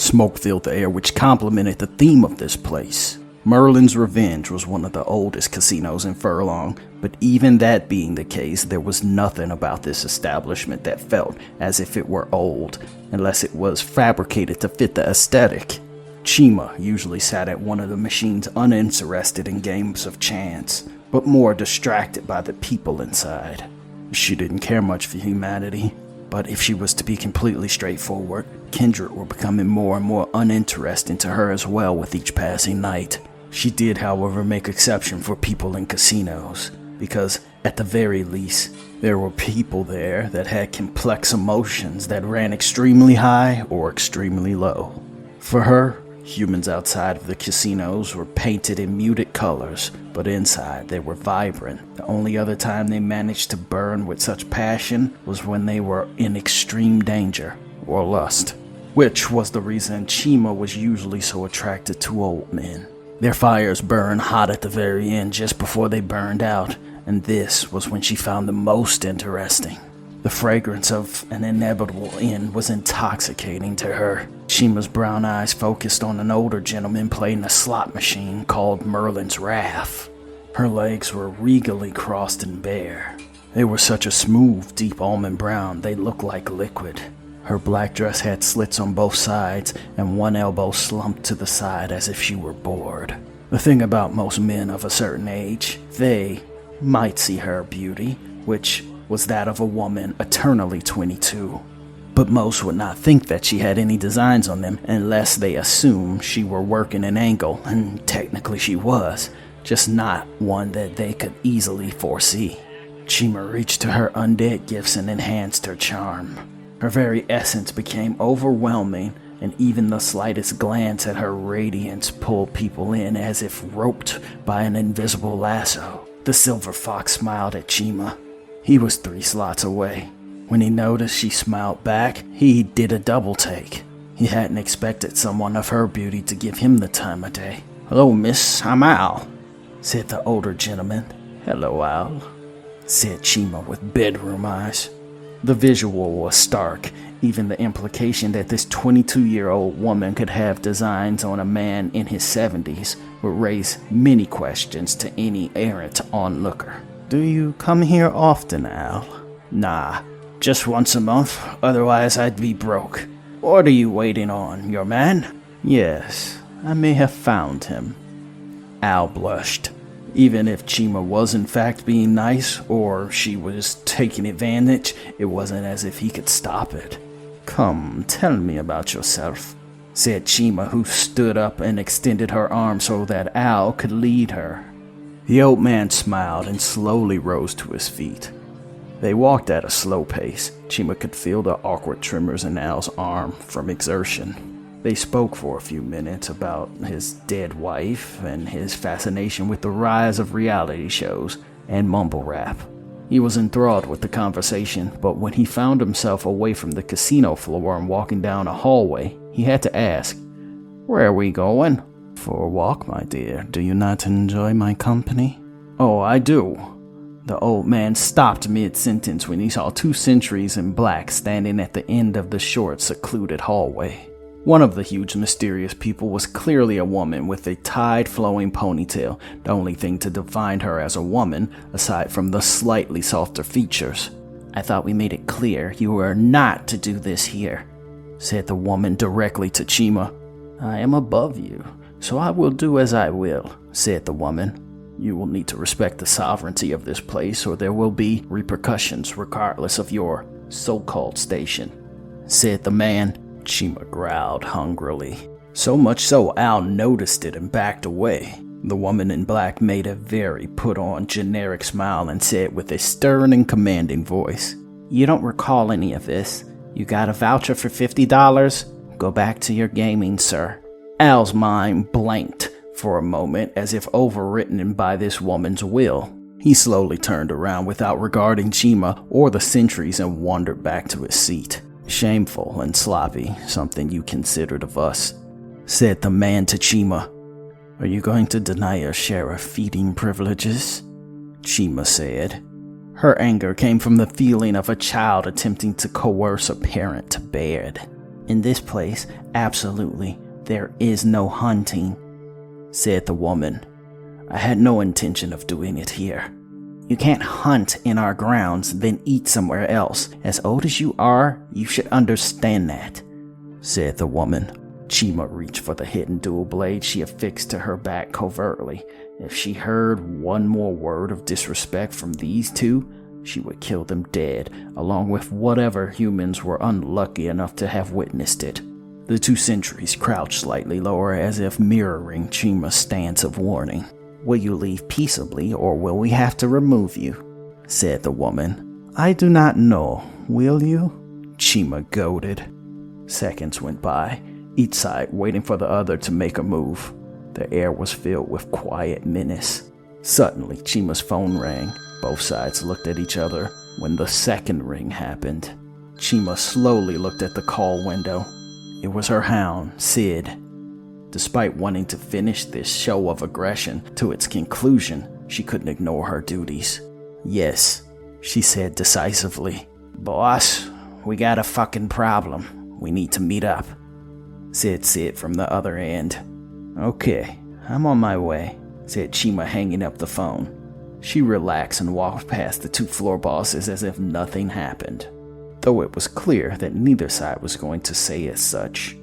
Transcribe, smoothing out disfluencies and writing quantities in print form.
Smoke filled the air, which complemented the theme of this place. Merlin's Revenge was one of the oldest casinos in Furlong, but even that being the case, there was nothing about this establishment that felt as if it were old, unless it was fabricated to fit the aesthetic. Chima usually sat at one of the machines uninterested in games of chance, but more distracted by the people inside. She didn't care much for humanity, but if she was to be completely straightforward, kindred were becoming more and more uninteresting to her as well with each passing night. She did, however, make exception for people in casinos, because at the very least, there were people there that had complex emotions that ran extremely high or extremely low. For her, humans outside of the casinos were painted in muted colors, but inside they were vibrant. The only other time they managed to burn with such passion was when they were in extreme danger or lust, which was the reason Chima was usually so attracted to old men. Their fires burned hot at the very end just before they burned out, and this was when she found them most interesting. The fragrance of an inevitable end was intoxicating to her. Chima's brown eyes focused on an older gentleman playing a slot machine called Merlin's Wrath. Her legs were regally crossed and bare. They were such a smooth, deep almond brown they looked like liquid. Her black dress had slits on both sides, and one elbow slumped to the side as if she were bored. The thing about most men of a certain age, they might see her beauty, which was that of a woman eternally 22. But most would not think that she had any designs on them unless they assumed she were working an angle, and technically she was, just not one that they could easily foresee. Chima reached to her undead gifts and enhanced her charm. Her very essence became overwhelming, and even the slightest glance at her radiance pulled people in as if roped by an invisible lasso. The silver fox smiled at Chima. He was 3 slots away. When he noticed she smiled back, he did a double take. He hadn't expected someone of her beauty to give him the time of day. "Hello, miss, I'm Al," said the older gentleman. "Hello, Al," said Chima with bedroom eyes. The visual was stark. Even the implication that this 22-year-old woman could have designs on a man in his 70s would raise many questions to any errant onlooker. "Do you come here often, Al?" "Nah, just once a month, otherwise I'd be broke." "What are you waiting on, your man?" "Yes, I may have found him." Al blushed. Even if Chima was in fact being nice, or she was taking advantage, it wasn't as if he could stop it. "Come, tell me about yourself," said Chima, who stood up and extended her arm so that Al could lead her. The old man smiled and slowly rose to his feet. They walked at a slow pace. Chima could feel the awkward tremors in Al's arm from exertion. They spoke for a few minutes about his dead wife and his fascination with the rise of reality shows and mumble rap. He was enthralled with the conversation, but when he found himself away from the casino floor and walking down a hallway, he had to ask, "Where are we going?" "For a walk, my dear. Do you not enjoy my company?" "Oh, I do." The old man stopped mid-sentence when he saw 2 sentries in black standing at the end of the short, secluded hallway. One of the huge, mysterious people was clearly a woman with a tide-flowing ponytail, the only thing to define her as a woman, aside from the slightly softer features. "I thought we made it clear you were not to do this here," said the woman directly to Chima. "I am above you, so I will do as I will," said the woman. "You will need to respect the sovereignty of this place, or there will be repercussions regardless of your so-called station," said the man. Chima growled hungrily. So much so Al noticed it and backed away. The woman in black made a very put-on generic smile and said with a stern and commanding voice, "You don't recall any of this. You got a voucher for $50? Go back to your gaming, sir." Al's mind blanked for a moment as if overwritten by this woman's will. He slowly turned around without regarding Chima or the sentries and wandered back to his seat. "Shameful and sloppy, something you considered of us," said the man to Chima. "Are you going to deny your share of feeding privileges?" Chima said. Her anger came from the feeling of a child attempting to coerce a parent to bed. In this place, absolutely, there is no hunting, said the woman. I had no intention of doing it here. You can't hunt in our grounds, then eat somewhere else. As old as you are, you should understand that, said the woman. Chima reached for the hidden dual blade she affixed to her back covertly. If she heard one more word of disrespect from these two, she would kill them dead, along with whatever humans were unlucky enough to have witnessed it. The two sentries crouched slightly lower as if mirroring Chima's stance of warning. Will you leave peaceably, or will we have to remove you? Said the woman. I do not know. Will you? Chima goaded. Seconds went by, each side waiting for the other to make a move. The air was filled with quiet menace. Suddenly, Chima's phone rang. Both sides looked at each other. When the second ring happened, Chima slowly looked at the call window. It was her hound, Sid. Despite wanting to finish this show of aggression to its conclusion, she couldn't ignore her duties. Yes, she said decisively. Boss, we got a fucking problem. We need to meet up, said Sid from the other end. Okay, I'm on my way, said Chima, hanging up the phone. She relaxed and walked past the two floor bosses as if nothing happened, though it was clear that neither side was going to say as such.